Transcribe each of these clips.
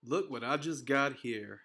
Look what I just got here.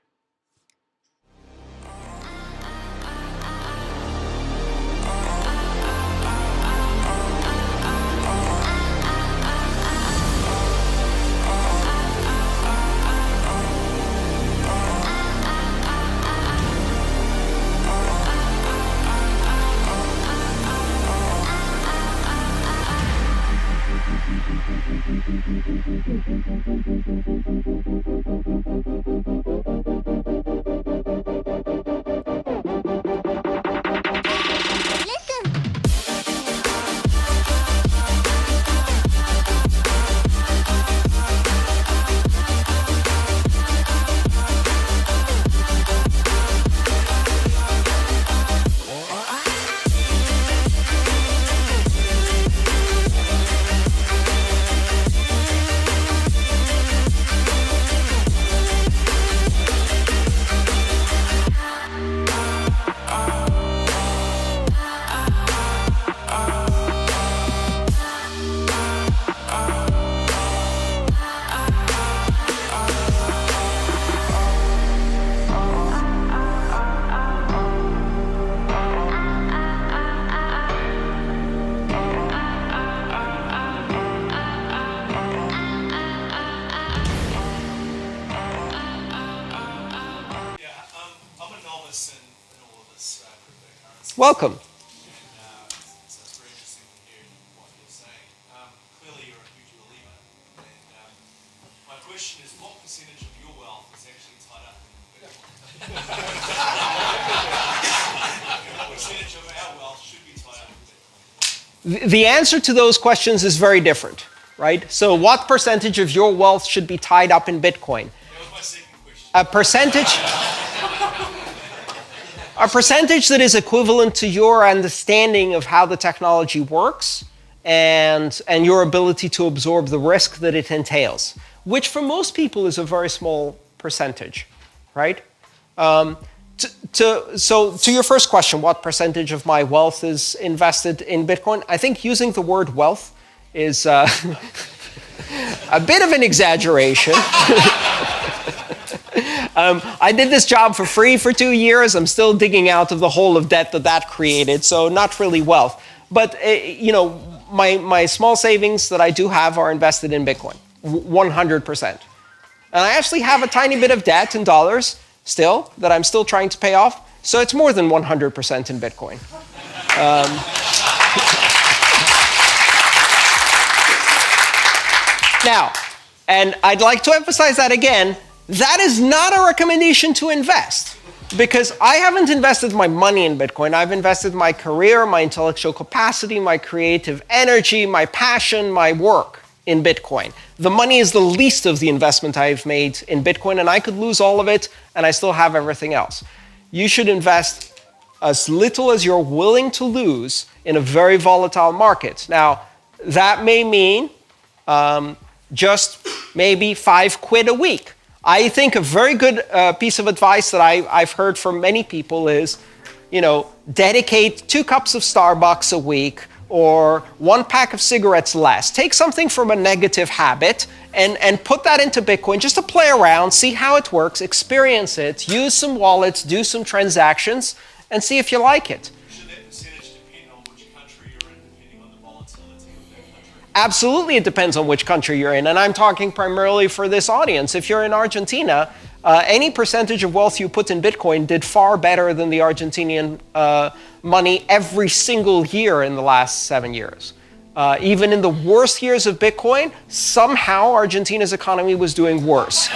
Welcome. So it's very interesting to hear what you're saying. Clearly, you're a huge believer. And my question is, what percentage of your wealth is actually tied up in Bitcoin? What percentage of our wealth should be tied up in Bitcoin? The answer to those questions is very different, right? So what percentage of your wealth should be tied up in Bitcoin? That was my second question. A percentage that is equivalent to your understanding of how the technology works and your ability to absorb the risk that it entails, which for most people is a very small percentage, right? So to your first question, what percentage of my wealth is invested in Bitcoin? I think using the word wealth is a bit of an exaggeration. I did this job for free for 2 years. I'm still digging out of the hole of debt that created, so not really wealth. But my small savings that I do have are invested in Bitcoin, 100%. And I actually have a tiny bit of debt in dollars still that I'm still trying to pay off, so it's more than 100% in Bitcoin. Now, and I'd like to emphasize that again, that is not a recommendation to invest, because I haven't invested my money in Bitcoin. I've invested my career, my intellectual capacity, my creative energy, my passion, my work in Bitcoin. The money is the least of the investment I've made in Bitcoin, and I could lose all of it, and I still have everything else. You should invest as little as you're willing to lose in a very volatile market. Now, that may mean just maybe £5 a week. I think a very good piece of advice that I've heard from many people is, dedicate 2 cups of Starbucks a week or 1 pack of cigarettes less. Take something from a negative habit and put that into Bitcoin just to play around, see how it works, experience it, use some wallets, do some transactions, and see if you like it. Should that percentage depend on which country you're in, depending on the volatility of that country? Absolutely, it depends on which country you're in. And I'm talking primarily for this audience. If you're in Argentina, any percentage of wealth you put in Bitcoin did far better than the Argentinian money every single year in the last 7 years. Even in the worst years of Bitcoin, somehow Argentina's economy was doing worse.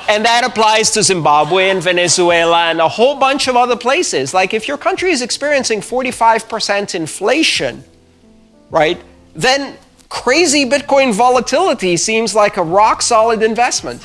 And that applies to Zimbabwe and Venezuela and a whole bunch of other places. Like if your country is experiencing 45% inflation, right, then crazy Bitcoin volatility seems like a rock-solid investment.